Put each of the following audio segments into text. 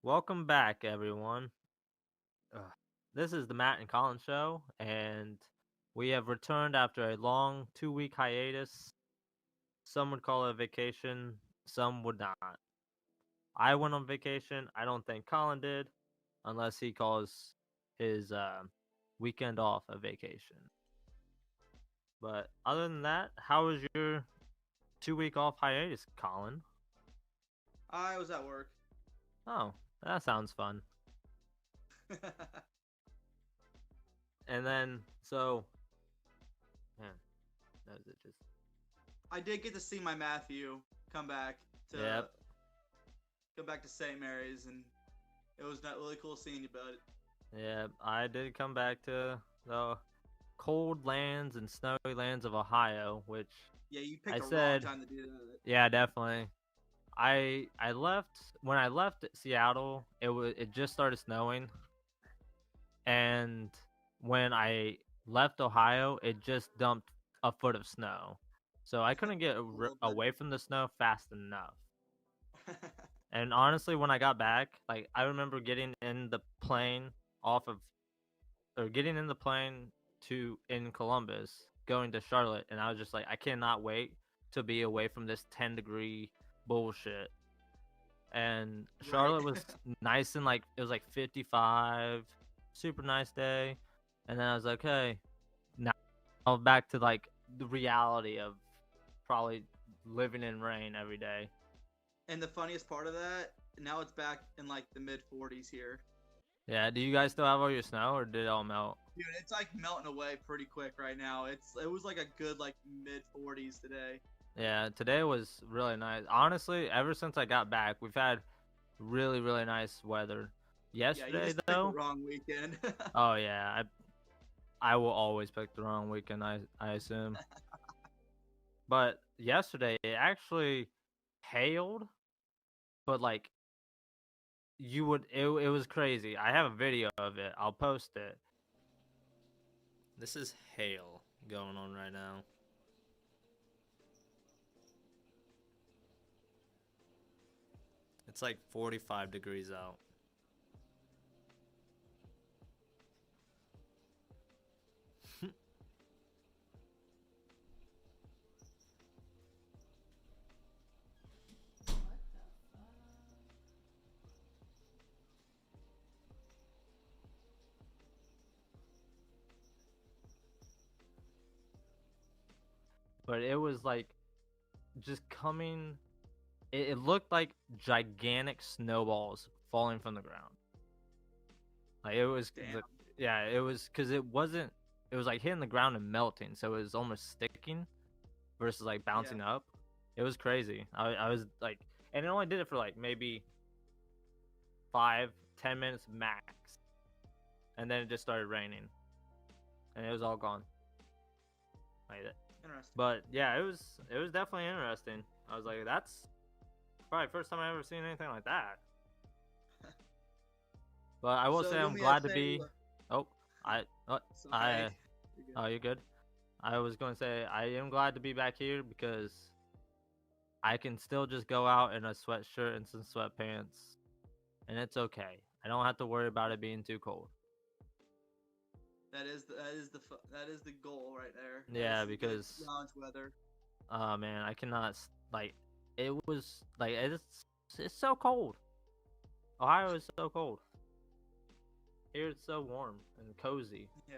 Welcome back, everyone. Ugh. This is the Matt and Colin show, and we have returned after a long 2 week hiatus. Some would call it a vacation, some would not. I went on vacation. I don't think Colin did, unless he calls his weekend off a vacation. But other than that, how was your 2 week off hiatus, Colin? I was at work. Oh, that sounds fun. And then, man, that was it just. I did get to see my Matthew come back to Yep. come back to St. Mary's, and it was not really cool seeing you, bud. Yeah, I did come back to the cold lands and snowy lands of Ohio, which Yeah, you I picked a wrong said, time to do that. yeah, definitely. I left when I left Seattle, it just started snowing, and when I left Ohio, it just dumped a foot of snow. So I couldn't get A little bit. away from the snow fast enough. And honestly, when I got back, like I remember getting in the plane off of or getting in the plane to in Columbus, going to Charlotte, and I was just like, I cannot wait to be away from this 10-degree bullshit. And Right. Charlotte was nice and like it was like 55, super nice day. And then I was like, okay, now I'm back to like the reality of probably living in rain every day. And the funniest part of that, now it's back in like the mid 40s here. Yeah, do you guys still have all your snow or did it all melt? Dude, it's like melting away pretty quick right now. It was like a good like mid 40s today. Yeah, today was really nice. Honestly, ever since I got back, we've had really, really nice weather. Yeah, you Yesterday, just picked the though, wrong weekend. oh yeah, I will always pick the wrong weekend. I assume, but yesterday it actually hailed, but like it was crazy. I have a video of it. I'll post it. This is hail going on right now. It's like 45 degrees out. But it was like just coming. It looked like gigantic snowballs falling from the ground. Like it was, Damn. yeah, it was because it wasn't. It was like hitting the ground and melting, so it was almost sticking versus like Yeah. bouncing up. It was crazy. I was like, and it only did it for like maybe 5-10 minutes max, and then it just started raining, and it was all gone. Like that. Interesting. But yeah, it was definitely interesting. I was like, that's probably first time I ever seen anything like that. But I will So say you want I'm me to glad to say be. Oh, I, oh, it's okay? I, You're good. oh, you're good. I was going to say I am glad to be back here because I can still just go out in a sweatshirt and some sweatpants, and it's okay. I don't have to worry about it being too cold. That is the goal right there. Nice Yeah, and good because lounge weather. oh man, I cannot like. It was like it's so cold. Ohio is so cold. Here it's so warm and cozy. Yeah.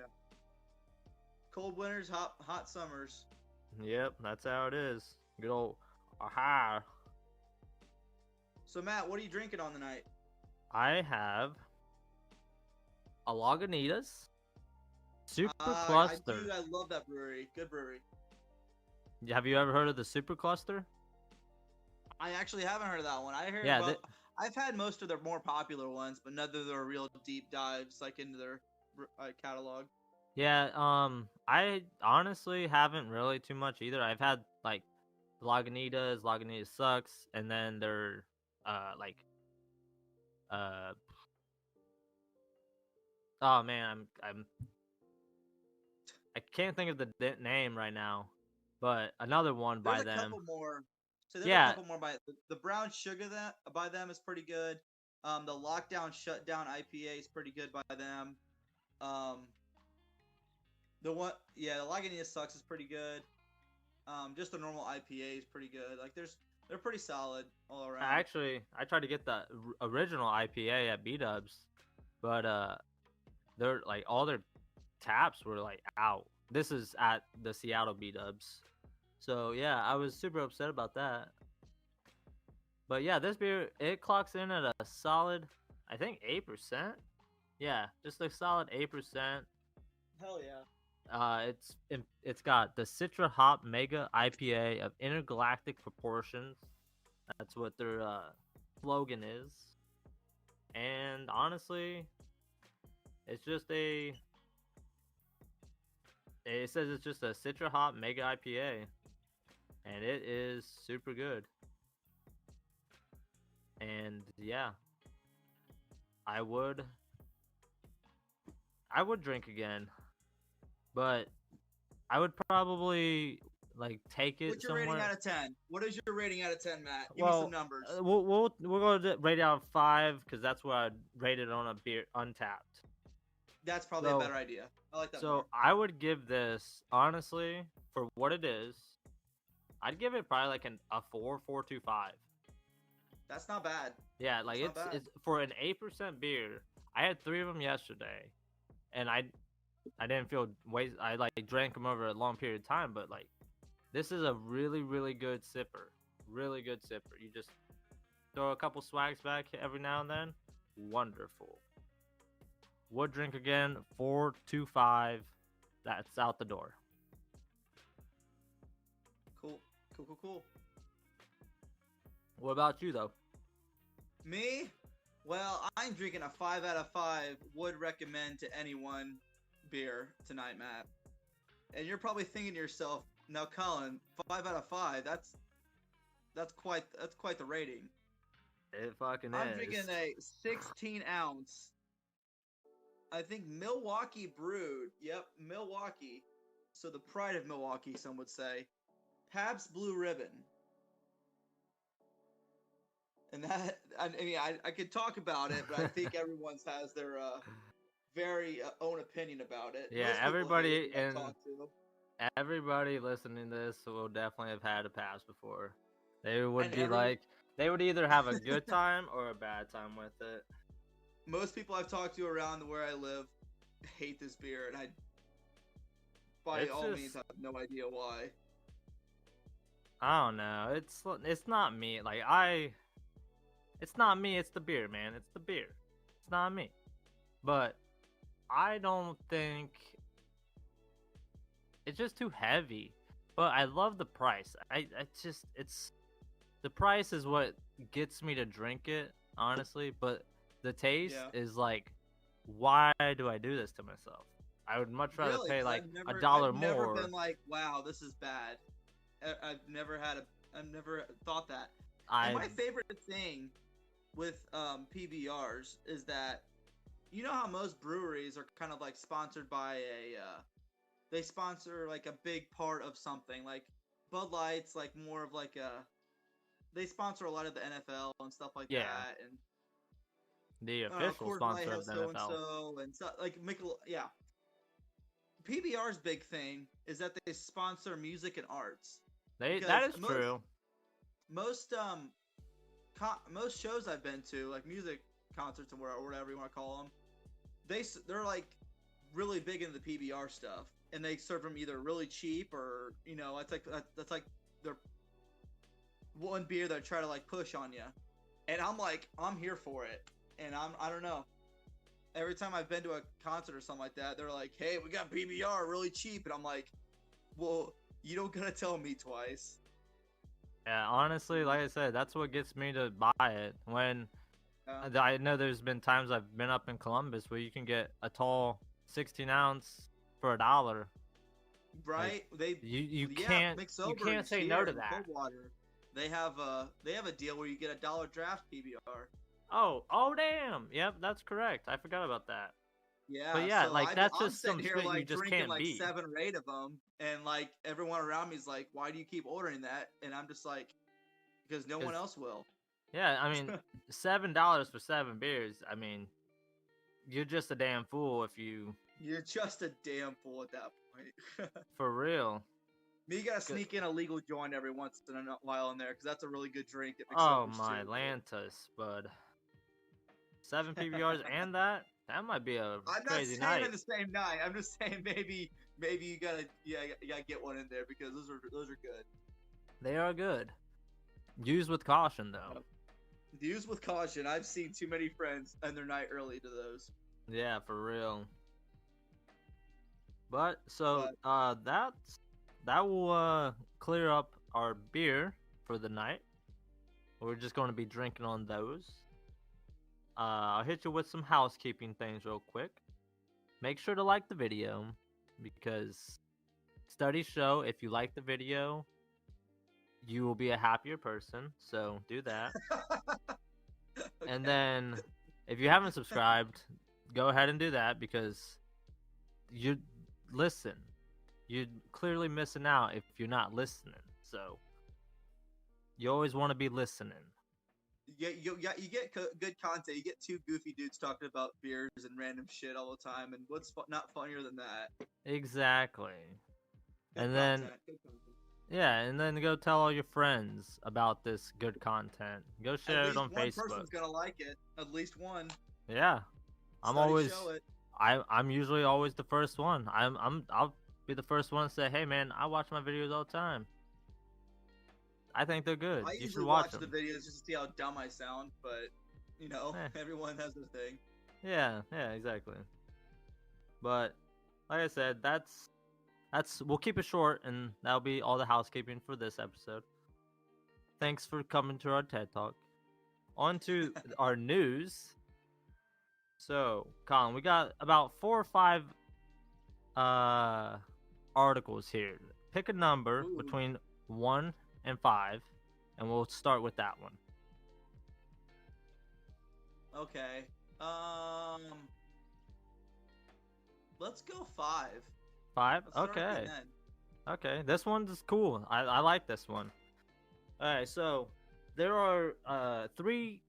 Cold winters, hot summers. Yep, that's how it is. Good old Ohio. So Matt, what are you drinking on the night? I have a Lagunitas Super I Cluster. do. I love that brewery. Good brewery. Have you ever heard of the Super Cluster? I actually haven't heard of that one. I heard Yeah, about. I've had most of their more popular ones, but none of their real deep dives like into their catalog. yeah. I honestly haven't really too much either. I've had like Lagunitas sucks, and then they're like uh oh man, I can't think of the name right now, but another one There's by a them. couple more. So there's a Yeah, couple more by the brown sugar that by them is pretty good. The Lockdown Shutdown IPA is pretty good by them. Um, the Lagunitas Sucks is pretty good. Just the normal IPA is pretty good. Like they're pretty solid all around. Actually, I tried to get the original IPA at B Dubs, but they're like all their taps were like out. This is at the Seattle B Dubs, so yeah, I was super upset about that. But yeah, this beer it clocks in at a solid, I think 8%. Yeah, just a solid 8%. Hell yeah. It's got the Citra Hop Mega IPA of intergalactic proportions. That's what their slogan is. And honestly, it's just a. It says it's just a Citra Hop Mega IPA, and it is super good. And yeah, I would. I would drink again, but I would probably like take it What's your rating somewhere. out of 10? What is your rating out of 10, Matt? Give me some Well, numbers. we'll go to rate it out of 5 because that's what I'd rate it on a beer Untapped. That's probably a better idea. I like that So more. I would give this honestly for what it is. I'd give it probably like a 4.25. That's not bad. Yeah, like That's not bad. it's for an 8% beer. I had 3 of them yesterday, and I didn't feel waste. I like drank them over a long period of time, but like this is a really good sipper. Really good sipper. You just throw a couple swags back every now and then. Wonderful. Would drink again. 4.25. That's out the door. Cool. What about you though? Me? Well, I'm drinking a 5 out of 5. Would recommend to anyone beer tonight, Matt. And you're probably thinking to yourself, now, Colin, 5 out of 5. That's quite the rating. It fucking I'm is. drinking a 16 ounce. I think Milwaukee brewed. Yep, Milwaukee. So the pride of Milwaukee, some would say. Pabst Blue Ribbon. And that, I mean, I could talk about it, but I think everyone has their very own opinion about it. Yeah, Most people hate it when I talk to. everybody listening to this will definitely have had a pass before. They would And be like, they would either have a good time or a bad time with it. Most people I've talked to around where I live hate this beer, and by all means, I have no idea why. I don't know. It's not me. Like it's not me. It's the beer, man. It's the beer. It's not me. But I don't think it's just too heavy. But I love the price. It's the price is what gets me to drink it, honestly. But the taste is like, why do I do this to myself? I would much rather pay like $1 more. I've never been like, wow, this is bad. I've never thought that. And my favorite thing with PBRs is that, you know how most breweries are kind of like sponsored by they sponsor like a big part of something. Like Bud Light's like more of like they sponsor a lot of the NFL and stuff like that, and the official sponsor of the NFL. And so, like yeah. PBR's big thing is that they sponsor music and arts. That is true. Most shows I've been to, like music concerts or whatever you want to call them, they're like really big into the PBR stuff, and they serve them either really cheap or that's like their one beer that try to like push on you, and I'm here for it, and I don't know. Every time I've been to a concert or something like that, they're like, "Hey, we got PBR really cheap," and I'm like, "Well, you don't gotta tell me twice." Yeah, honestly, like I said, that's what gets me to buy it. When I know there's been times I've been up in Columbus where you can get a tall 16 ounce for $1. Right? Like, you can't say no to that. Coldwater, they have a deal where you get $1 draft PBR. Oh damn! Yep, that's correct. I forgot about that. Yeah, but yeah, so like that's I'm just some here, shit like, you just drinking can't like beat. 7 or 8 of them, and like everyone around me is like, "Why do you keep ordering that?" And I'm just like, "Because no one else will." Yeah, I mean, $7 for 7 beers. I mean, you're just a damn fool if you, You're just a damn fool at that point. for real. Me, you gotta Good. sneak in a legal joint every once in a while in there because that's a really good drink that mixes Oh over my soup. Lantus, bud. 7 PBRs and that? That might be a I'm not crazy saying in night. the same night. I'm just saying maybe you gotta you gotta get one in there because those are good. They are good. Use with caution, though. Yep. Use with caution. I've seen too many friends end their night early to those. Yeah, for real. But so But that will clear up our beer for the night. We're just going to be drinking on those. I'll hit you with some housekeeping things real quick. Make sure to like the video because studies show if you like the video, you will be a happier person. So do that. And okay. then if you haven't subscribed, go ahead and do that because you listen. You're clearly missing out if you're not listening. So you always want to be listening. You get good content. You get two goofy dudes talking about beers and random shit all the time, and what's not funnier than that? Exactly. Good And then content. Good content. yeah, and then go tell all your friends about this good content. Go At share it least on one Facebook. person's gonna like it. At least one. Yeah. I'm Studies always show it. I'm usually always the first one. I'll be the first one to say, "Hey man, I watch my videos all the time. I think they're good. I You should usually watch watch the them." videos just to see how dumb I sound, but Eh, everyone has their thing. yeah, exactly. But like I said, that's we'll keep it short and that'll be all the housekeeping for this episode. Thanks for coming to our TED Talk. On to our news. So, Colin, we got about 4 or 5 uh articles here. Pick a number Ooh. between 1 and 5 and we'll start with that one. Okay. Um. Let's go 5. 5? Let's start at the Okay. end. Okay. This one's cool. I like this one. All right, so there are 3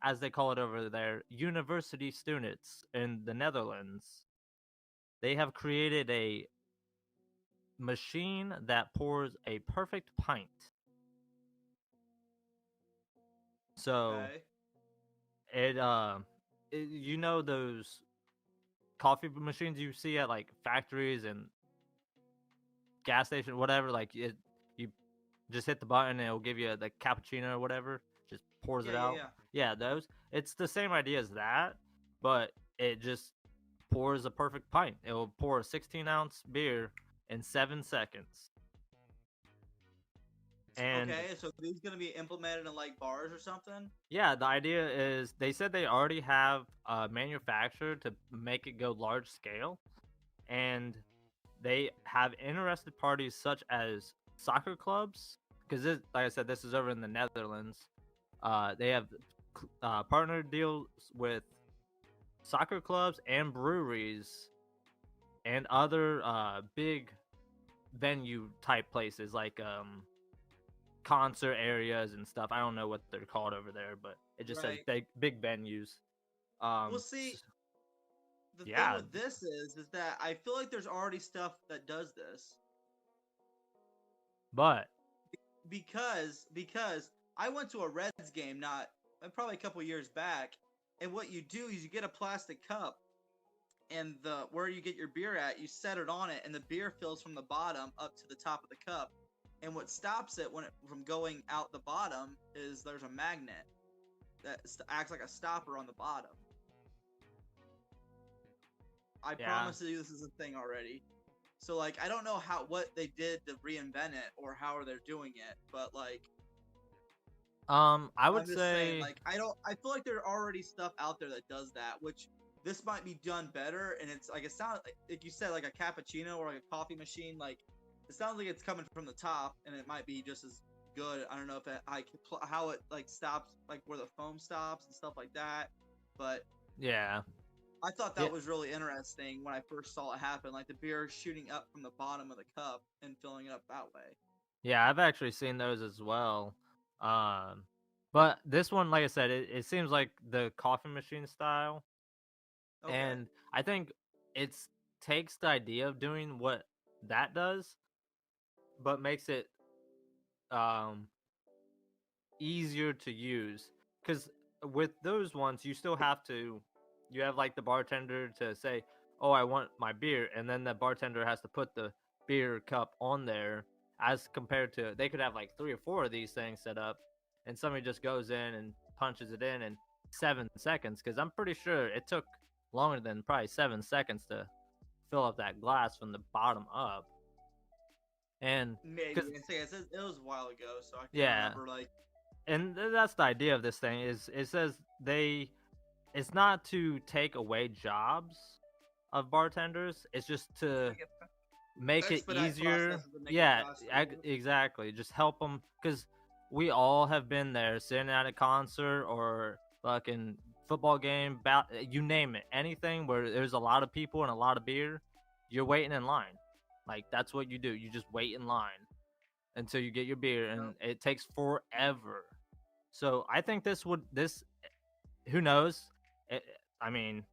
as they call it over there, university students in the Netherlands. They have created a machine that pours a perfect pint. So Okay. it you know those coffee machines you see at like factories and gas station, whatever. Like you just hit the button and it'll give you the cappuccino or whatever. Just pours Yeah, it yeah, out. yeah. Yeah, those. It's the same idea as that, but it just pours a perfect pint. It will pour a 16-ounce beer in 7 seconds. And Okay, so these gonna be implemented in like bars or something? yeah, the idea is they said they already have a manufacturer to make it go large scale, and they have interested parties such as soccer clubs, because like I said, this is over in the Netherlands. They have partner deals with soccer clubs and breweries and other big venue type places like concert areas and stuff. I don't know what they're called over there, but it just says Right. big venues. Well, see, the thing Yeah, with this is that I feel like there's already stuff that does this but because I went to a Reds game not probably a couple years back, and what you do is you get a plastic cup and the where you get your beer at, you set it on it, and the beer fills from the bottom up to the top of the cup. And what stops it from going out the bottom is there's a magnet that acts like a stopper on the bottom. I yeah. promise you, this is a thing already. So like, I don't know what they did to reinvent it or how they're doing it, but like, I I'm would just saying, say, like, I feel like there's already stuff out there that does that, which this might be done better. And it's like, it sounds like you said, like a cappuccino or like a coffee machine. Like, it sounds like it's coming from the top, and it might be just as good. I don't know if it, like, how it like stops, like where the foam stops and stuff like that. But yeah, I thought yeah, that was really interesting when I first saw it happen, like the beer shooting up from the bottom of the cup and filling it up that way. yeah. I've actually seen those as well. Um, but this one, like I said, it seems like the coffee machine style, Okay. and I think it's takes the idea of doing what that does, but makes it um easier to use. Because with those ones, you still have to, you have like the bartender to say, "Oh, I want my beer," and then the bartender has to put the beer cup on there. As compared to, they could have like 3 or 4 of these things set up, and somebody just goes in and punches it in 7 seconds. Because I'm pretty sure it took longer than probably 7 seconds to fill up that glass from the bottom up. And Maybe. because, It was a while ago, so I can't yeah, remember. Like, and that's the idea of this thing is it says they it's not to take away jobs of bartenders, it's just to like make it expedite easier. processes and make it Yeah, faster. Yeah. exactly, just help them, because we all have been there sitting at a concert or fucking football game, you name it, anything where there's a lot of people and a lot of beer, you're waiting in line. Like, that's what you do, you just wait in line until you get your beer, Yep. and it takes forever. So I think this who knows? It, I mean,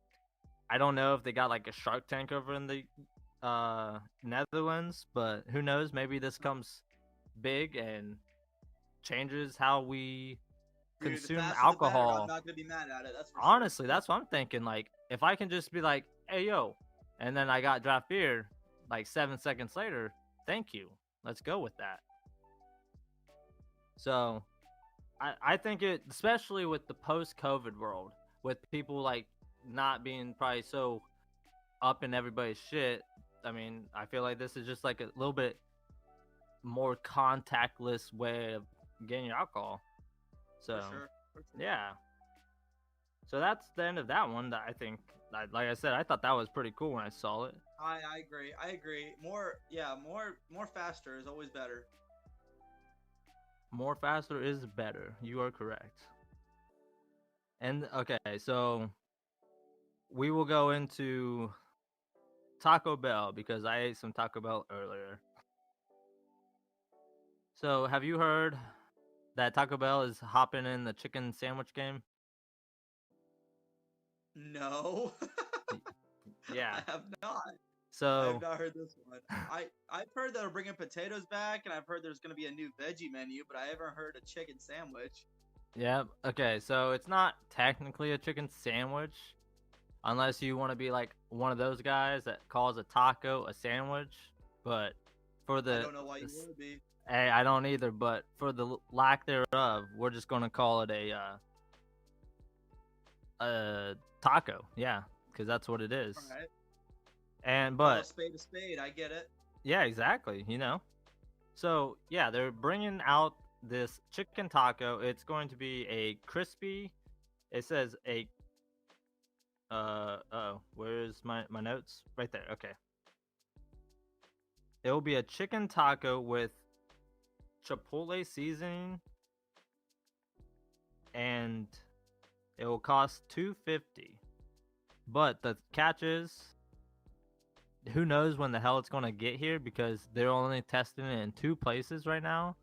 I don't know if they got like a Shark Tank over in the Netherlands, but who knows? Maybe this comes big and changes how we Dude, the consume faster the better. I'm alcohol. not gonna be mad at it. That's for sure. Honestly, that's what I'm thinking. Like, if I can just be like, "Hey, yo," and then I got draft beer like 7 seconds later, thank you. Let's go with that. So I think it, especially with the post COVID world, with people like not being probably so up in everybody's shit. I mean, I feel like this is just like a little bit more contactless way of getting your alcohol. For So, sure. For sure. yeah. So that's the end of that one. That I think, like I said, I thought that was pretty cool when I saw it. I agree. I agree. More, yeah, more faster is always better. More faster is better. You are correct. And okay, so we will go into Taco Bell because I ate some Taco Bell earlier. So, have you heard that Taco Bell is hopping in the chicken sandwich game? No, Yeah. I have not. I have So, not heard this one. I've heard that they're bringing potatoes back, and I've heard there's gonna be a new veggie menu, but I haven't heard a chicken sandwich. yeah, okay. So, it's not technically a chicken sandwich unless you want to be like one of those guys that calls a taco a sandwich, but for I the don't know why you would be. hey, I don't either, but for the lack thereof, we're just going to call it a taco. Yeah, cuz that's what it is. All right, And call a but spade a spade. I get it. yeah, exactly, you know. So, yeah, they're bringing out this chicken taco. It's going to be a crispy. It says a oh, where's my notes? Right there. Okay. It will be a chicken taco with chipotle seasoning, and it will cost $2.50. But the catch is, who knows when the hell it's going to get here, because they're only testing it in 2 places right now: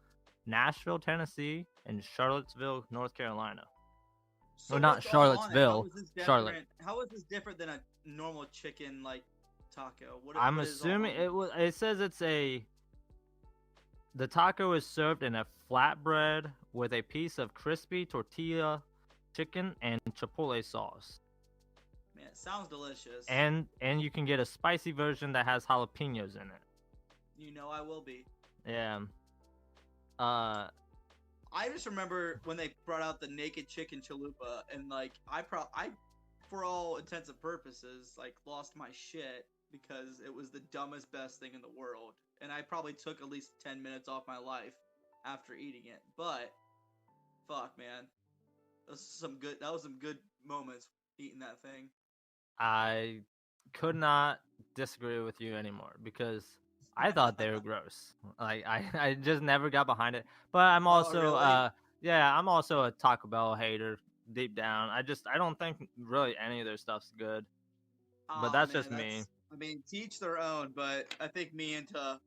Nashville, Tennessee, and Charlottesville, North Carolina. So Well, not what's all on it? Charlottesville, Charlotte. How is this different than a normal chicken like taco? I'm What is all assuming on it? it says it's a the taco is served in a flatbread with a piece of crispy tortilla chicken and chipotle sauce. Man, it sounds delicious. And you can get a spicy version that has jalapenos in it. You know I will be. Yeah. Uh I just remember when they brought out the naked chicken chalupa, and like I, for all intents and purposes, like lost my shit because it was the dumbest best thing in the world, and I probably took at least 10 minutes off my life after eating it. But fuck, man, that was some good moments eating that thing. I could not disagree with you anymore, because I thought they were gross. Like, I just never got behind it. But I'm Oh, also really? yeah, I'm also a Taco Bell hater deep down. I don't think really any of their stuff's good. But Oh that's man, just me. that's. I mean, teach their own, but I think me into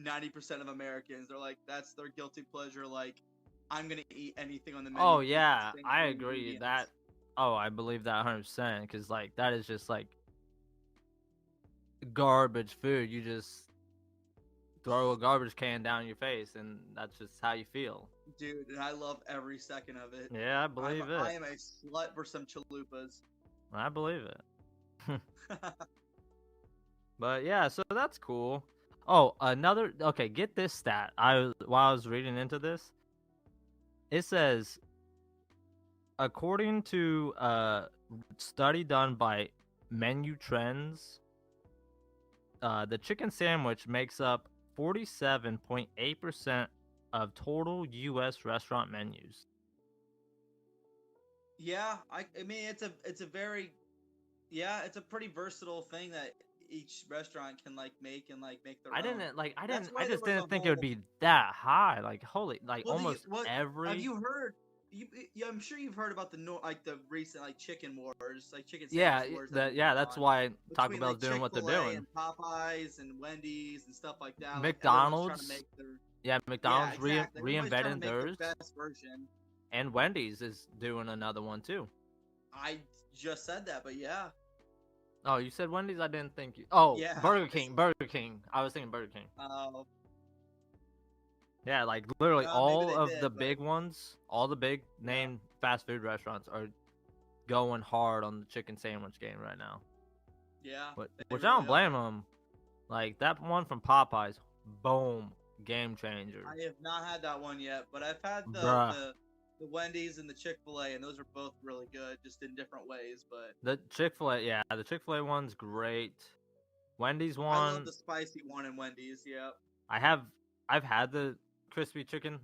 90% of Americans, they're like that's their guilty pleasure. Like, I'm gonna eat anything on the menu Oh if it's the yeah, same I three agree that. ingredients. Oh, I believe that 100% because like that is just like garbage food. You just throw a garbage can down your face, and that's just how you feel. Dude, and I love every second of it. Yeah, I I'm believe I it. am a slut for some chalupas. I believe it. But yeah, so that's cool. Oh, another okay, get this stat. While I was reading into this, it says according to a study done by Menu Trends, the chicken sandwich makes up 47.8% of total US restaurant menus. Yeah, I mean it's a very it's a pretty versatile thing that each restaurant can like make and like make their own. That's I why there just was a didn't think it would whole. be that high. Like holy, like Well, almost what have every. you heard? Yeah, I'm sure you've heard about like the recent like chicken wars, like chicken sandwich Yeah, wars that have been going that's on why Taco between Bell's like doing what they're Chick-fil-A doing. and Popeyes and Wendy's and stuff like that. Like everyone's trying to McDonald's, make their. yeah, Yeah, McDonald's exactly. Everybody's trying to reinvented make their theirs, best version. and Wendy's is doing another one too. I just said that, but yeah, Oh, you said Wendy's? I didn't think you. Oh, yeah. Burger King, Burger King. I was thinking Burger King. Uh, Yeah, like literally Maybe all they of did, the but big ones, all the big yeah, name fast food restaurants are going hard on the chicken sandwich game right now. yeah, they Which I don't really blame are. them. Like that one from Popeyes, boom, game changer, I have not had that one yet, but I've had bruh. the Wendy's and the Chick-fil-A, and those are both really good, just in different ways. But The Chick-fil-A, yeah, the Chick-fil-A one's great. Wendy's I love one, the spicy one in Wendy's. Yeah, I have, I've had the crispy chicken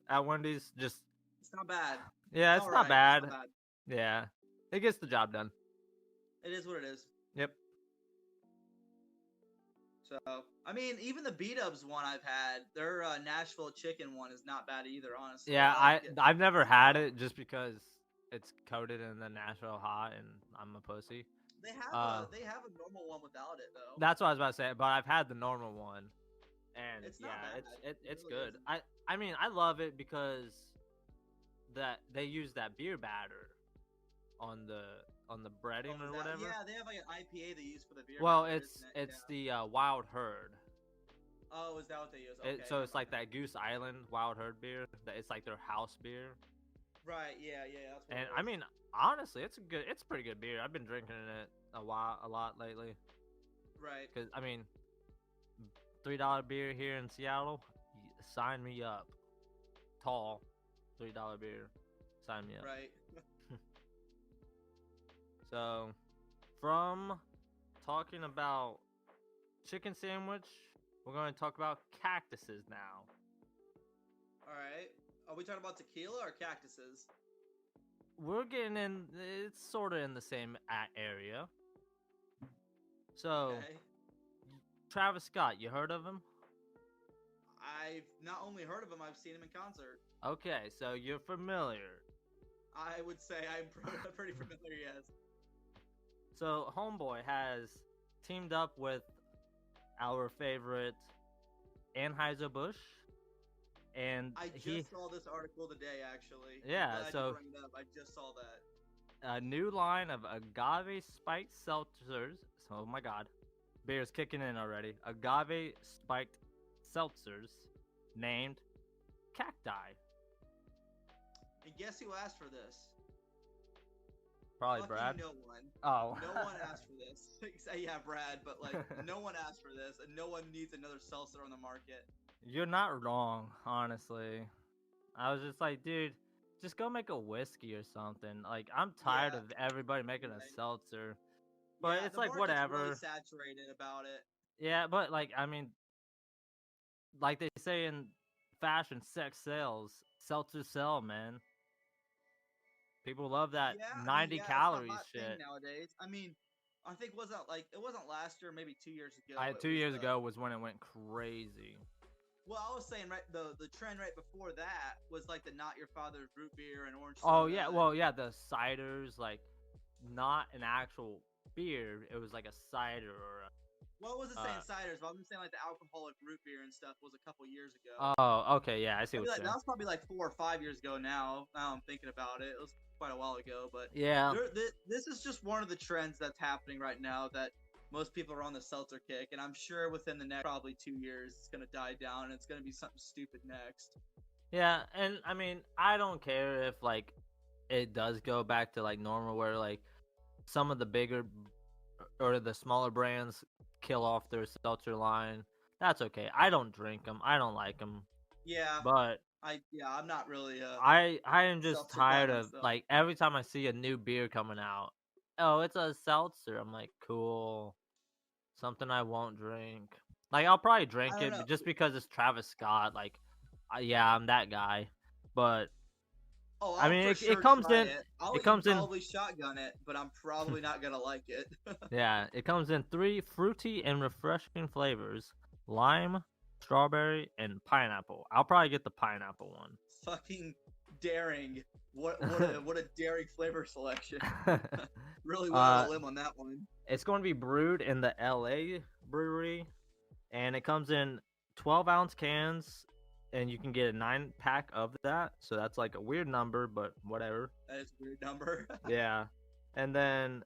at Wendy's. Just it's not bad. yeah, It's it's all not right. It's not bad. bad. Yeah, it gets the job done. It is what it is. Yep. So I mean, even the B-Dubs one I've had, their Nashville chicken one is not bad either. Honestly, Yeah, I like it. I've never had it just because it's coated in the Nashville hot and I'm a pussy. They have a normal one without it though. That's what I was about to say. But I've had the normal one, and It's not yeah, bad. It it's really good. isn't. I mean I love it because that they use that beer batter on the Oh, breading or that whatever. yeah, they have like an IPA they use for the beer Well, batter, isn't it? it's Yeah. the Wild Herd. Oh, is that what they use? Okay, So never it's like mind. that Goose Island Wild Herd beer. It's like their house beer. Right, yeah, that's what And it I is. mean, honestly, it's pretty good beer. I've been drinking it a lot lately. Right, Cause I mean, $3 beer here in Seattle, sign me up. Tall, $3 beer, sign me up. right. So, from talking about chicken sandwich, we're going to talk about cactuses now. All right. Are we talking about tequila or cactuses? We're getting in. It's sort of in the same area. So, Okay. Travis Scott, you heard of him? I've not only heard of him, I've seen him in concert. Okay, so you're familiar. I would say I'm pretty familiar, yes. So Homeboy has teamed up with our favorite Anheuser-Busch, and I he just saw this article today, actually. yeah. I'm glad you So bring it up. I just saw that. a new line of agave spiked seltzers. Oh my God, beer's kicking in already. Agave spiked seltzers named Cacti. And guess who asked for this? Probably Fucking Brad. no one. Oh. No one asked for this. Yeah, Brad, but like no one asked for this, and no one needs another seltzer on the market. You're not wrong, honestly. I was just like, dude, just go make a whiskey or something. Like, I'm tired Yeah, of everybody making a right. seltzer. But Yeah, it's the like, market's really whatever. saturated about it. Yeah, but like, I mean, like they say in fashion, sex sells. Seltzers sell, man. People love that Yeah, I mean, 90 yeah, it's the calories hot thing shit. nowadays. I mean, I think it wasn't last year, maybe 2 years ago. It Two was years the ago was when it went crazy. well, I was saying right the trend right before that was like the not your father's root beer and orange Oh soda. yeah, well yeah, the ciders, like not an actual beer. It was like a cider or Well, it wasn't saying Uh, ciders, but I'm saying like the alcoholic root beer and stuff was a couple years ago. oh, okay, yeah, I see I what mean, like you're that saying. was probably like 4 or 5 years ago now. Now I'm thinking about it. It was quite a while ago, but Yeah, this is just one of the trends that's happening right now that most people are on the seltzer kick, and I'm sure within the next probably 2 years it's gonna die down and it's gonna be something stupid next. yeah, and I mean, I don't care if like it does go back to like normal, where like some of the bigger or the smaller brands kill off their seltzer line. That's okay. I don't drink them. I don't like them. Yeah, But I'm not really a I am just seltzer guy tired of myself. like every time I see a new beer coming out. Oh, it's a seltzer. I'm like, cool. Something I won't drink. Like I'll probably I drink don't it, know. but just because it's Travis Scott. Like, yeah, I'm that guy. But Oh, I I'll mean, for it sure comes try in. it. I'll It even comes in. probably shotgun it, but I'm probably not gonna like it. Yeah, it comes in 3 fruity and refreshing flavors: lime, strawberry, and pineapple. I'll probably get the pineapple Fucking daring. What a daring flavor selection. one. Really went out on uh, a limb on that one. it's going to be brewed in the LA brewery, and it comes in 12-ounce cans, and you can get a 9-pack of that. So that's like a weird number, but whatever. That is a weird number. Yeah, and then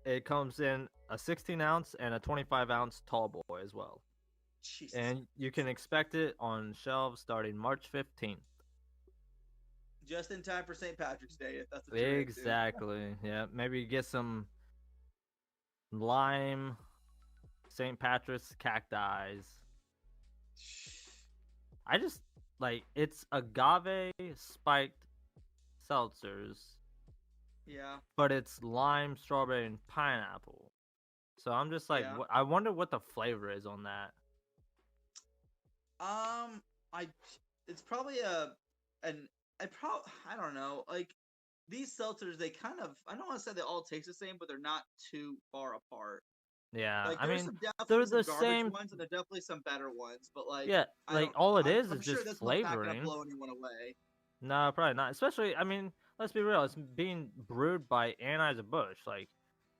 it comes in a 16-ounce and a 25-ounce tall boy as well. Jesus. And you can expect it on shelves starting March 15th. Just in time for St. Patrick's Day, if that's what you're into. Exactly. Yeah, maybe get some lime St. Patrick's cacti. I just like it's agave spiked seltzers, Yeah, but it's lime, strawberry, and pineapple. So I'm just like, yeah. I wonder what the flavor is on that. I it's probably an I don't know. Like these seltzers, they kind of I don't want to say they all taste the same, but they're not too far apart. Yeah, Like I there's mean, some they're definitely some the garbage same. ones, and there definitely some better ones. But like Yeah, I like don't, all it I'm is sure just this one's not gonna flavoring. blow anyone away. No, probably not. Especially, I mean, let's be real. It's being brewed by Anheuser-Busch. Like,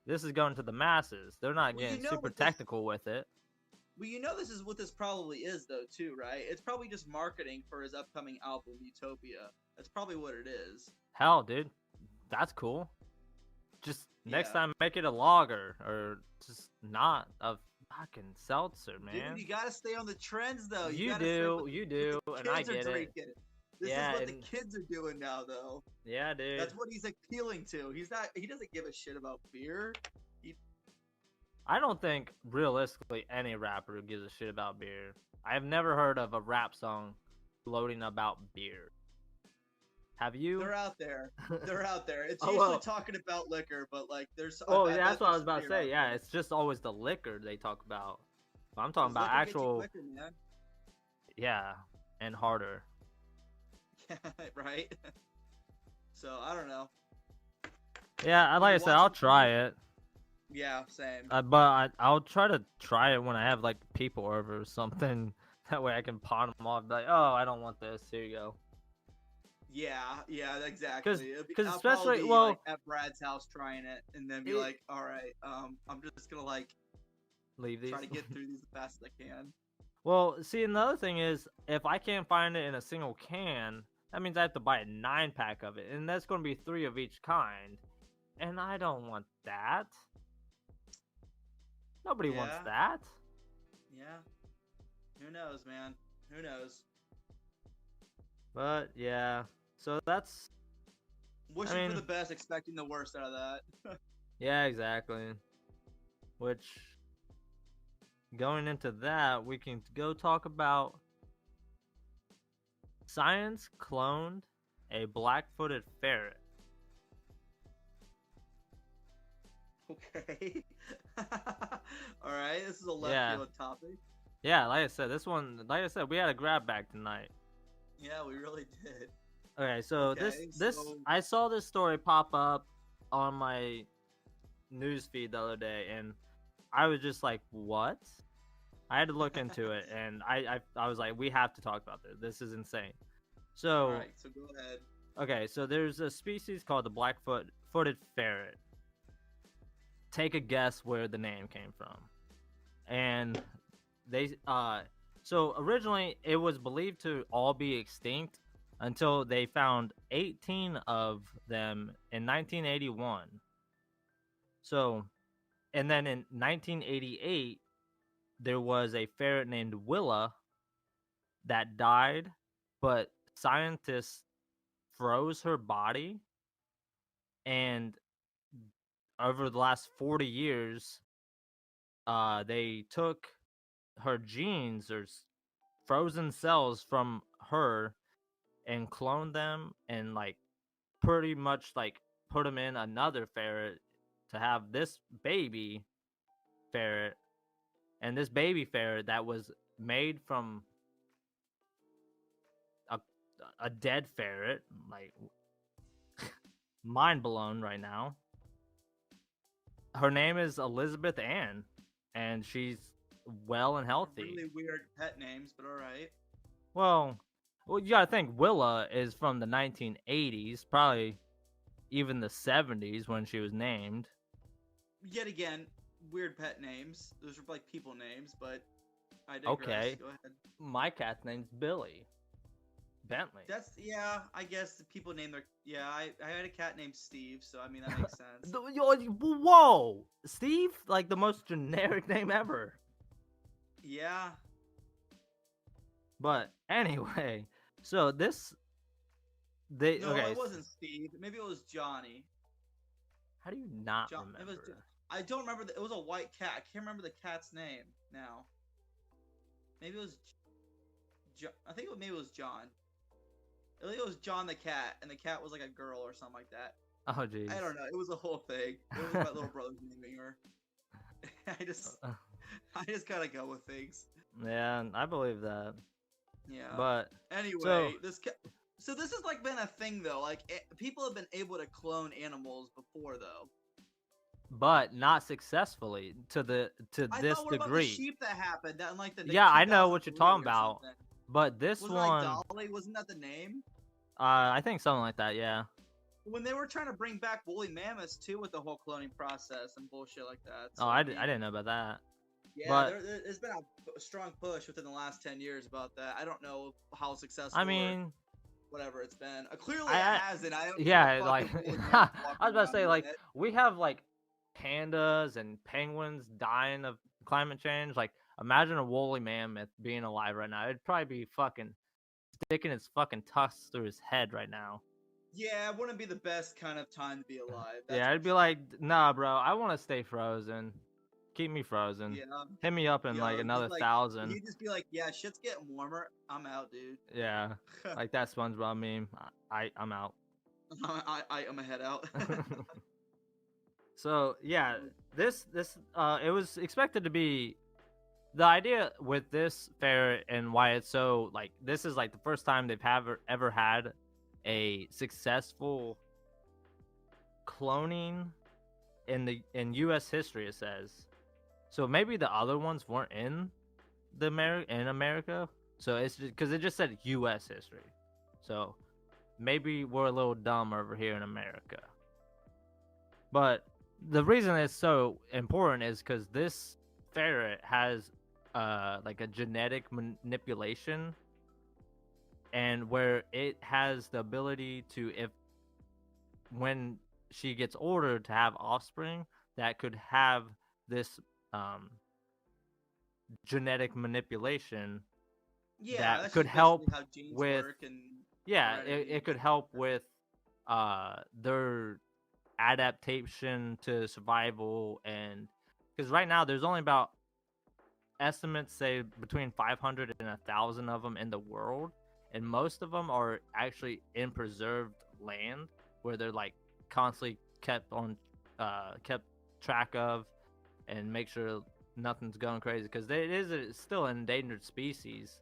this is going to the masses. They're not Well, you getting know super what this technical with it. Well, you know this is what this probably is though too, right? It's probably just marketing for his upcoming album Utopia. That's probably what it is. Hell, dude, that's cool. Just next Yeah. time, make it a lager or just not a fucking seltzer, Dude, man. you gotta stay on the trends though. You You gotta stay do, you what do, the and I kids are get it. drinking. This is Yeah, what the and kids are doing now though. yeah, dude. That's what he's appealing to. He doesn't give a shit about beer. He, I don't think realistically any rapper gives a shit about beer. I've never heard of a rap song gloating about beer. Have you? they're out there. They're out there. It's Oh usually well. talking about liquor, but like there's Oh, I yeah, that's bet what I there's was some about to beer out say. Yeah, there. it's just always the liquor they talk about. But I'm talking Cuz about liquor gets you actual, quicker, man. yeah, and harder. Right? So, I don't know. Yeah, When like you I said, watch I'll some try TV, it. yeah, same. But I'll try to try it when I have like people over or something. That way I can pawn them off. Like, oh, I don't want this. Here you go. Yeah, yeah, Cause, exactly. cause I'll especially, probably be like well, at Brad's house trying it, and then be it, like, "All right, I'm just gonna like leave try these. to get through these as fast as I can." Well, see, another thing is, if I can't find it in a single can, that means I have to buy a 9-pack of it, and that's going to be 3 of each kind, and I don't want that. Nobody wants Yeah, that. yeah. Who knows, man? Who knows? But yeah, so that's. I Wishing for mean, the best, expecting the worst out of that. yeah, exactly. Which, going into that, we can go talk about science cloned a black-footed ferret. Okay. All right, this is a left Yeah, field topic. yeah. Like I said, this one, like I said, we had a grab bag tonight. Yeah, we really did. Okay, so Okay, this so I saw this story pop up on my news feed the other day, and I was just like, "What?" I had to look into it, and I was like, "We have to talk about this. This is insane." all So right, so go ahead. okay, so there's a species called the footed ferret. Take a guess where the name came from. and they so originally it was believed to all be extinct until they found 18 of them in 1981. So, and then in 1988 there was a ferret named Willa that died, but scientists froze her body, and over the last 40 years they took her genes or frozen cells from her and cloned them and like pretty much like put them in another ferret to have this baby ferret, and this baby ferret that was made from a a dead ferret, like mind blown right now. Her name is Elizabeth Ann, and she's well and healthy. Really weird pet names, but all right. Well, you gotta think Willa is from the 1980s, probably even the 70s when she was named. Yet again, weird pet names. Those are like people names, but I digress. Okay, Go ahead. my cat's name's Billy Bentley. That's yeah. I guess the people name their yeah. I had a cat named Steve, so I mean that makes sense. Whoa, Steve, like the most generic name ever. Yeah. But anyway, so this No, okay. it wasn't Steve. Maybe it was Johnny. How do you not John. remember? It was. I don't remember. It was a white cat. I can't remember the cat's name now. Maybe it was. I think maybe it was John. I think it was John the cat, and the cat was like a girl or something like that. Oh jeez. I don't know. It was a whole thing. It was my little brother's naming her. I just gotta go with things. Yeah, I believe that. Yeah. But anyway, so this has like been a thing though. Like people have been able to clone animals before though. But not successfully to this What degree. about the sheep that happened? That in like the yeah, I know what you're talking about. Something. But this was one, it like Dolly? Wasn't that the name? I think something like that. Yeah. When they were trying to bring back woolly mammoths too, with the whole cloning process and bullshit like that. So, Oh, I didn't know about that. Yeah, but there's been a strong push within the last 10 years about that. I don't know how successful. I mean, whatever it's been. Clearly, it hasn't. Yeah, like I was about to say, like we have like pandas and penguins dying of climate change. Like, imagine a woolly mammoth being alive right now. It'd probably be fucking sticking its fucking tusks through his head right now. Yeah, it wouldn't be the best kind of time to be alive. Yeah, I'd be like, nah, bro, I want to stay frozen. Keep me frozen. Yeah. Hit me up in like another 1,000. You'd just be like, yeah, shit's getting warmer. I'm out, dude. Yeah, like that SpongeBob meme. I'm out. I'm a head out. So yeah, this it was expected to be the idea with this ferret, and why it's so like this is like the first time they've ever had a successful cloning in U.S. history. It says so. Maybe the other ones weren't in America, so it's just because it just said U.S. history. So maybe we're a little dumb over here in America. But the reason it's so important is because this ferret has like a genetic manipulation, and where it has the ability to, if when she gets ordered to have offspring that could have this genetic manipulation, that could help with it could help with their adaptation to survival. And because right now there's only about, estimates say, between 500 and 1,000 of them in the world, and most of them are actually in preserved land where they're like constantly kept track of and make sure nothing's going crazy, because it's still an endangered species.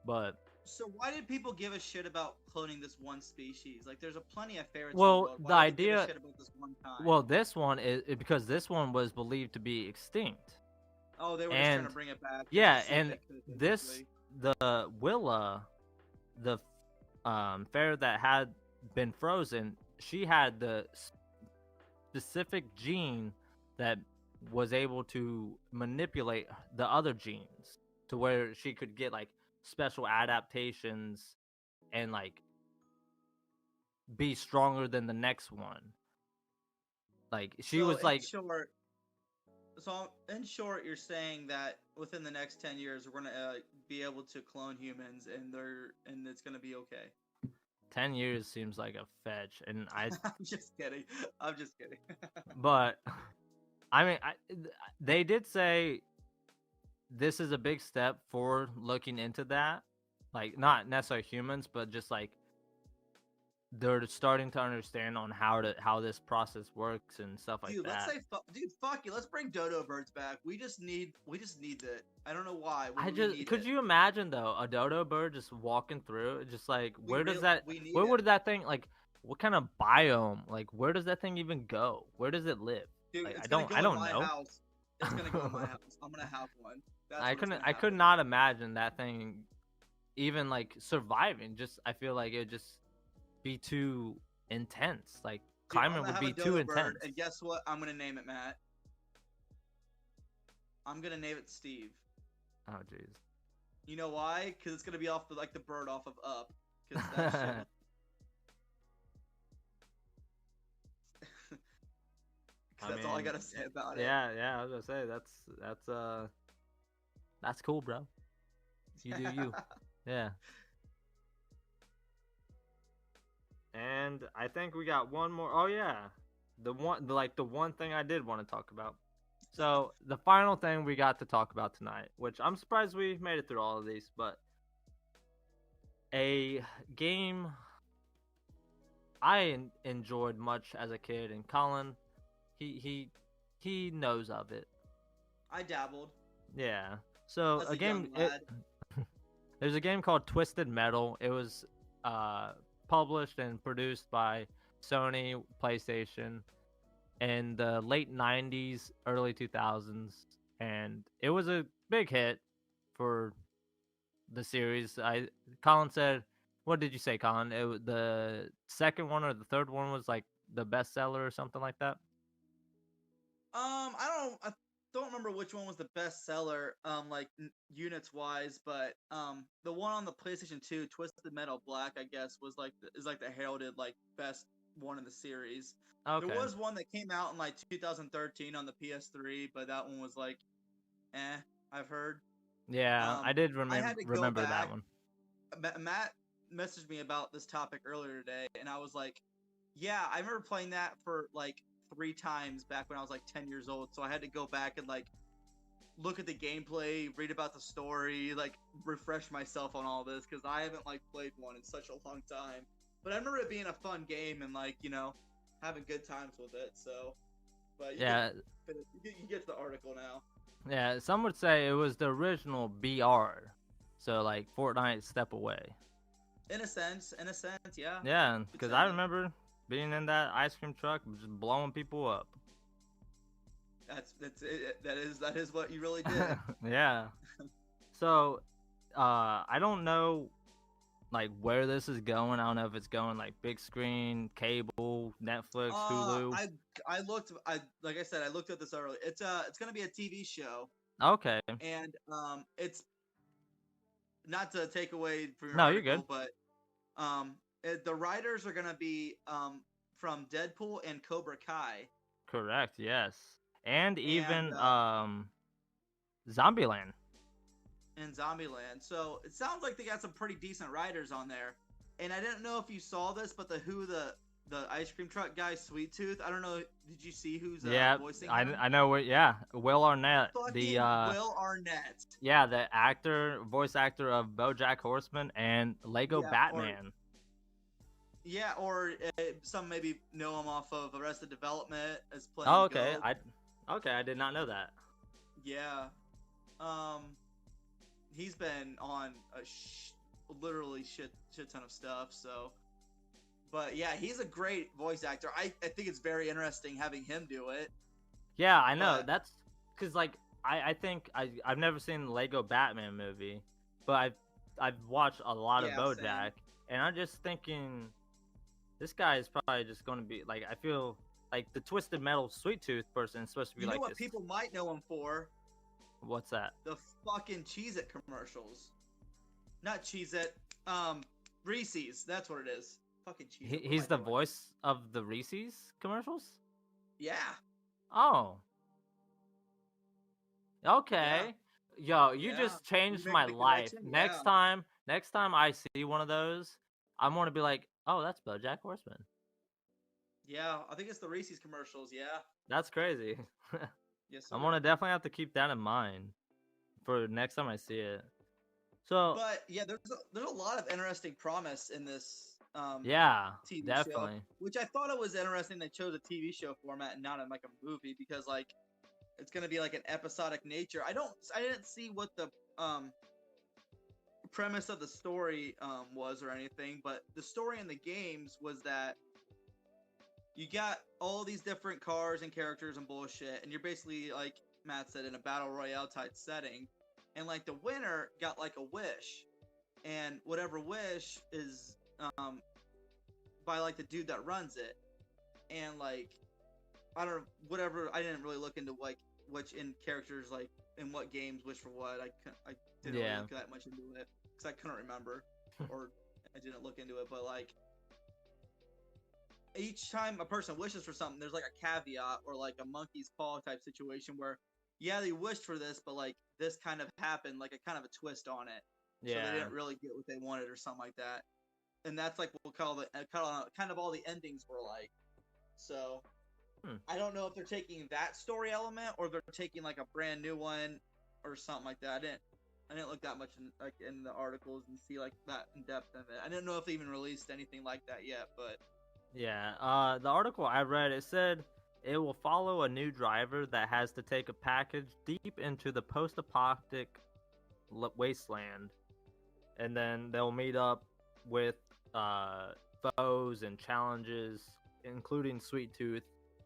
But so why did people give a shit about cloning this one species? Like, there's plenty of ferrets. Well, in the the idea. shit about this one kind? Well, this one is because this one was believed to be extinct. Oh, they were just trying to bring it back. Yeah, and the Willa, the ferret that had been frozen, she had the specific gene that was able to manipulate the other genes to where she could get like special adaptations and like be stronger than the next one. Like she So was in like short, in short, you're saying that within the next 10 years, we're gonna be able to clone humans, and it's gonna be okay. 10 years seems like a fetch, and I I'm just kidding. I'm just kidding. but I mean they did say this is a big step for looking into that, like not necessarily humans but just like they're starting to understand on how this process works and stuff like Dude, let's that. say, dude, fuck you. Let's bring dodo birds back. We just need it. I don't know why, but I we just need could it. you imagine though a dodo bird just walking through, just like We need where it, would that thing like what kind of biome, like where does that thing even go? Where does it live? dude. Like It's gonna I go in don't my know. house. It's gonna go in my house. I'm gonna have one. That's I what it's couldn't gonna I could happen. not imagine that thing even like surviving. Just I feel like it would just be too intense. Like Dude, I'm climbing gonna would have a be too dodo bird, intense. and guess what? I'm gonna name it Matt. I'm gonna name it Steve. Oh jeez. You know why? Because it's gonna be off the bird off of Up. Because that shit. I That's all I mean, gotta say about it. yeah, I was gonna say that's cool, bro. You do you. Yeah. And I think we got one more. Oh yeah. The one thing I did want to talk about. So, the final thing we got to talk about tonight, which I'm surprised we made it through all of these, but a game I enjoyed much as a kid, and Colin, he he he knows of it. I dabbled Yeah. So as a a young game it lad. there's a game called Twisted Metal. It was uh published and produced by Sony PlayStation in the late 90s, early 2000s, and it was a big hit for the series. Colin said, what did you say, Colin? The second one or the third one was like the bestseller or something like that. I don't remember which one was the best seller, like units wise, but the one on the PlayStation 2, Twisted Metal Black, I guess, is like the heralded like best one in the series. There Okay. was one that came out in like 2013 on the PS3, but that one was like, eh, I've heard. Yeah, I Um, did I had to go remember that back. one. Matt messaged me about this topic earlier today, and I was like, yeah, I remember playing that for like 3 times back when I was like 10 years old. So I had to go back and like look at the gameplay, read about the story, like refresh myself on all this because I haven't like played one in such a long time. But I remember it being a fun game and like having good times with it. So, but Yeah, you get to the article now. yeah. Some would say it was the original BR, so like Fortnite step away. In a sense, yeah. Yeah, Could because say I that. remember being in that ice cream truck, just blowing people up. That's it. That is what you really did. Yeah. So, I don't know like where this is going. I don't know if it's going like big screen, cable, Netflix, Uh, Hulu. I I looked. I like I said, I looked at this earlier. It's gonna be a TV show, Okay. and it's not to take away from your No, you're good. article, but the writers are gonna be from Deadpool and Cobra Kai Correct. Yes. And and even Zombieland. Zombieland. So it sounds like they got some pretty decent writers on there. And I didn't know if you saw this, but the ice cream truck guy, Sweet Tooth. I don't know. Did you see who's Yeah, voicing him? I know what. Yeah, Will Arnett, the Fucking Will Arnett. yeah, the voice actor of BoJack Horseman and Lego Yeah, or Batman. yeah, or some maybe know him off of Arrested Development as Oh, playing okay. Go. I did not know that. Yeah, um, he's been on literally shit ton of stuff. So, but yeah, he's a great voice actor. I think it's very interesting having him do it. Yeah, I know. But That's because like I think I've never seen the Lego Batman movie, but I've watched a lot of yeah, same. BoJack, and I'm just thinking this guy is probably just going to be like I feel like the Twisted Metal Sweet Tooth person is supposed to be You know like what this. people might know him for? What's that? The fucking Cheez-It commercials. Not Cheez-It. Reese's. That's what it is. Fucking Cheez-It. What am He's I the doing? voice of the Reese's commercials. Yeah. Oh, Yeah. okay. Yo, you Yeah. just You're changed my making the life. connection. Next Yeah. time, I see one of those, I'm gonna be like, oh, that's BoJack Horseman. Yeah. I think it's the Reese's commercials. Yeah. That's crazy. Yes, I'm sir. gonna definitely have to keep that in mind for next time I see it. So But yeah, there's a lot of interesting promise in this yeah, TV show, definitely. which I thought it was interesting they chose a TV show format and not in like a movie because like it's gonna be like an episodic nature. I didn't see what the premise of the story was or anything, but the story in the games was that you got all these different cars and characters and bullshit, and you're basically like Matt said in a battle royale type setting, and like the winner got like a wish, and whatever wish is by like the dude that runs it, and like I don't know whatever. I didn't really look into like which in characters like in what games wish for what. I didn't really Yeah. look that much into it because I couldn't remember or I didn't look into it, but like each time a person wishes for something, there's like a caveat or like a monkey's paw type situation where, yeah, they wished for this, but like this kind of happened, like a kind of a twist on it. So they Yeah. didn't really get what they wanted or something like that. And that's like what we'll call the kind of all the endings were like. So I don't know if they're taking that story element or they're taking like a brand new one or something like that. I didn't look that much in the articles and see like that in depth of it. I didn't know if they even released anything like that yet, but Yeah. The article I read, it said it will follow a new driver that has to take a package deep into the post-apocalyptic wasteland, and then they'll meet up with foes and challenges, including Sweet Tooth,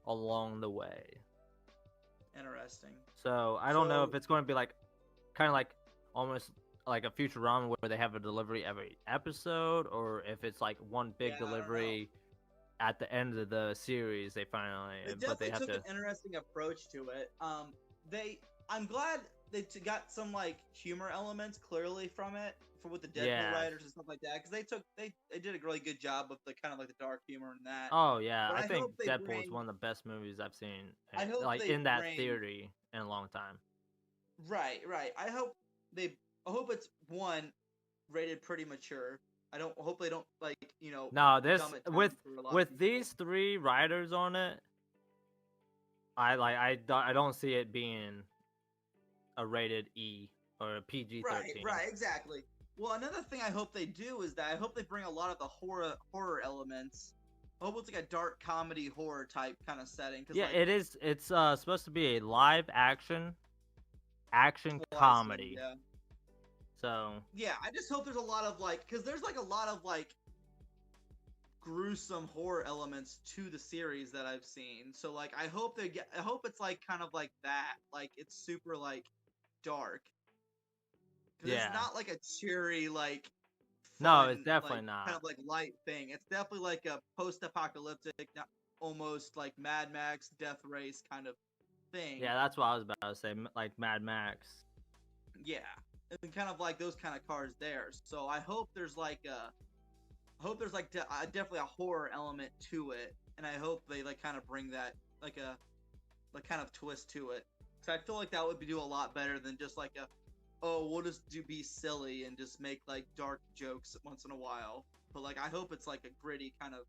along the way. interesting. So I don't know if So it's going to be like, kind of like almost like a Futurama where they have a delivery every episode, or if it's like one big yeah, I don't know. delivery at the end of the series. They finally, They but they definitely have took to. an interesting approach to it. I'm glad they got some like humor elements clearly from it, for with the Deadpool Yeah. writers and stuff like that, because they did a really good job with the kind of like the dark humor in that. Oh yeah, But I I think hope they Deadpool is bring, one of the best movies I've seen, I hope like they in that bring, theory in a long time. right. I hope it's one rated pretty mature. I hope they don't like No, this dumb it down for a lot of with people. these three writers on it, I don't see it being a rated E or a PG 13. Right, exactly. Well, another thing I hope they do is that I hope they bring a lot of the horror elements. I hope it's like a dark comedy horror type kind of setting. Cause Yeah, like, it is. It's supposed to be a live action well, I see, comedy. yeah, So yeah. I just hope there's a lot of like, cause there's like a lot of like gruesome horror elements to the series that I've seen. So like, I hope it's like kind of like that. Like it's super like dark. Because yeah, it's not like a cheery like no, it's fun definitely like kind not. of like light thing. It's definitely like a post-apocalyptic, almost like Mad Max Death Race kind of thing. Yeah, that's what I was about to say, like Mad Max. Yeah, and kind of like those kind of cars there. So I hope there's like definitely a horror element to it, and I hope they like kind of bring that like a like kind of twist to it. Because I feel like that would do a lot better than just like a, oh, we'll just be silly and just make like dark jokes once in a while. But like I hope it's like a gritty kind of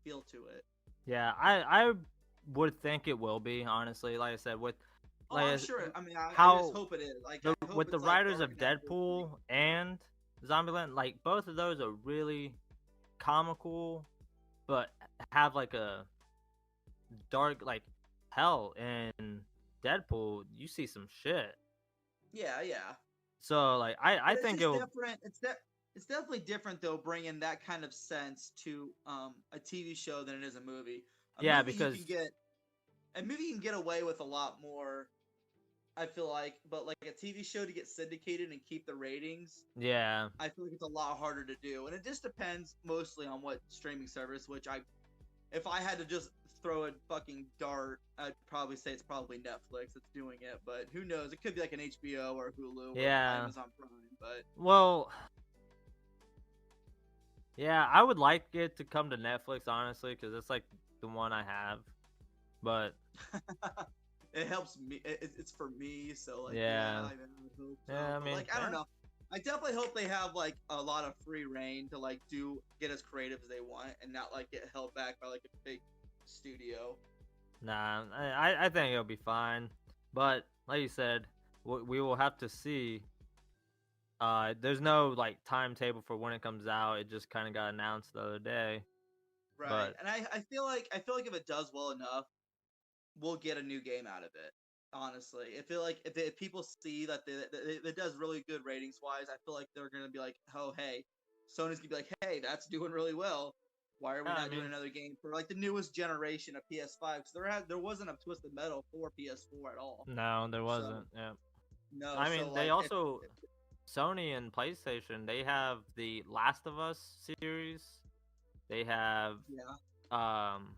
feel to it. Yeah, I would think it will be, honestly. Like I said, with Oh, like I'm sure. I mean, I just how hope it is. Like I hope with the it's like writers dark of enough to like, Deadpool and Zombieland, like both of those are really comical, but have like a dark, like hell in Deadpool. You see some shit. yeah. So like I But it's think just it'll different. It's definitely different though, bringing that kind of sense to a TV show than it is a movie. A yeah movie you because can get a movie you can get away with a lot more. I feel like, but like a TV show to get syndicated and keep the ratings, yeah I feel like it's a lot harder to do, and it just depends mostly on what streaming service. Which if I had to just throw a fucking dart, I'd probably say it's probably Netflix that's doing it, but who knows? It could be like an HBO or Hulu or Yeah. Amazon Prime, but Well, yeah, I would like it to come to Netflix, honestly, because it's like the one I have. But it helps me. It's for me, so like, yeah, yeah, I would hope so. yeah, I But mean, like, I don't yeah, know. I definitely hope they have like a lot of free reign to like get as creative as they want and not like get held back by like a big studio. nah, I think it'll be fine. But like you said, we will have to see. There's no like timetable for when it comes out. It just kind of got announced the other day. Right, But and I feel like if it does well enough, we'll get a new game out of it. Honestly, I feel like if people see that it does really good ratings wise, I feel like they're gonna be like, oh hey, Sony's gonna be like, hey, that's doing really well. Why are we yeah, I not doing mean, another game for like the newest generation of PS5? Because there wasn't a Twisted Metal for PS4 at all. no, there So wasn't. Yeah, no, I so mean, they like also Sony and PlayStation. They have the Last of Us series. They have yeah, um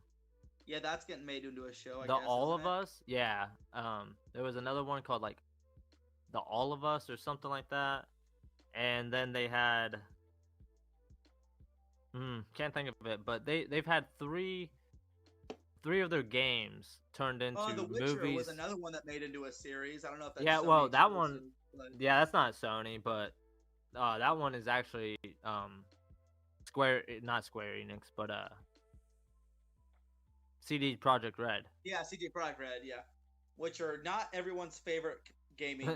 yeah, that's getting made into a show, I the guess, All isn't of it? Us. Yeah. There was another one called like the All of Us or something like that. And then they had can't think of it, but they've had three of their games turned Oh, The into Witcher was movies. another one that made into a series. I don't know if Yeah, that's Sony well, that one, exclusive, but yeah, that's not Sony, but that one is actually not Square Enix, but CD Project Red. yeah, CJ Projekt Red, yeah, which are not everyone's favorite gaming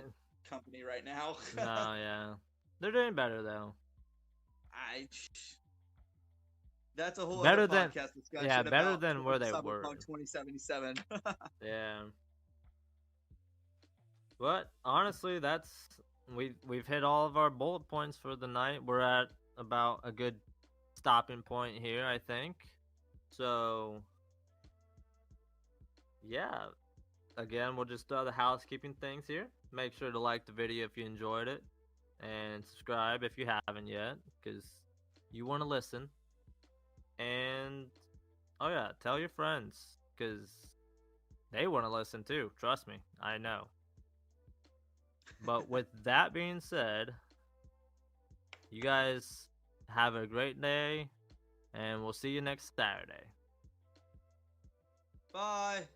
company right now. No, yeah, they're doing better though. I That's a whole other Better than, podcast yeah, discussion better about than where they were. Cyberpunk 2077. Yeah. But honestly, we've hit all of our bullet points for the night. We're at about a good stopping point here, I think. So yeah, again, we'll just the housekeeping things here. Make sure to like the video if you enjoyed it, and subscribe if you haven't yet, because you want to listen. And oh yeah, tell your friends, because they want to listen too. Trust me, I know. But with that being said, you guys have a great day, and we'll see you next Saturday. Bye.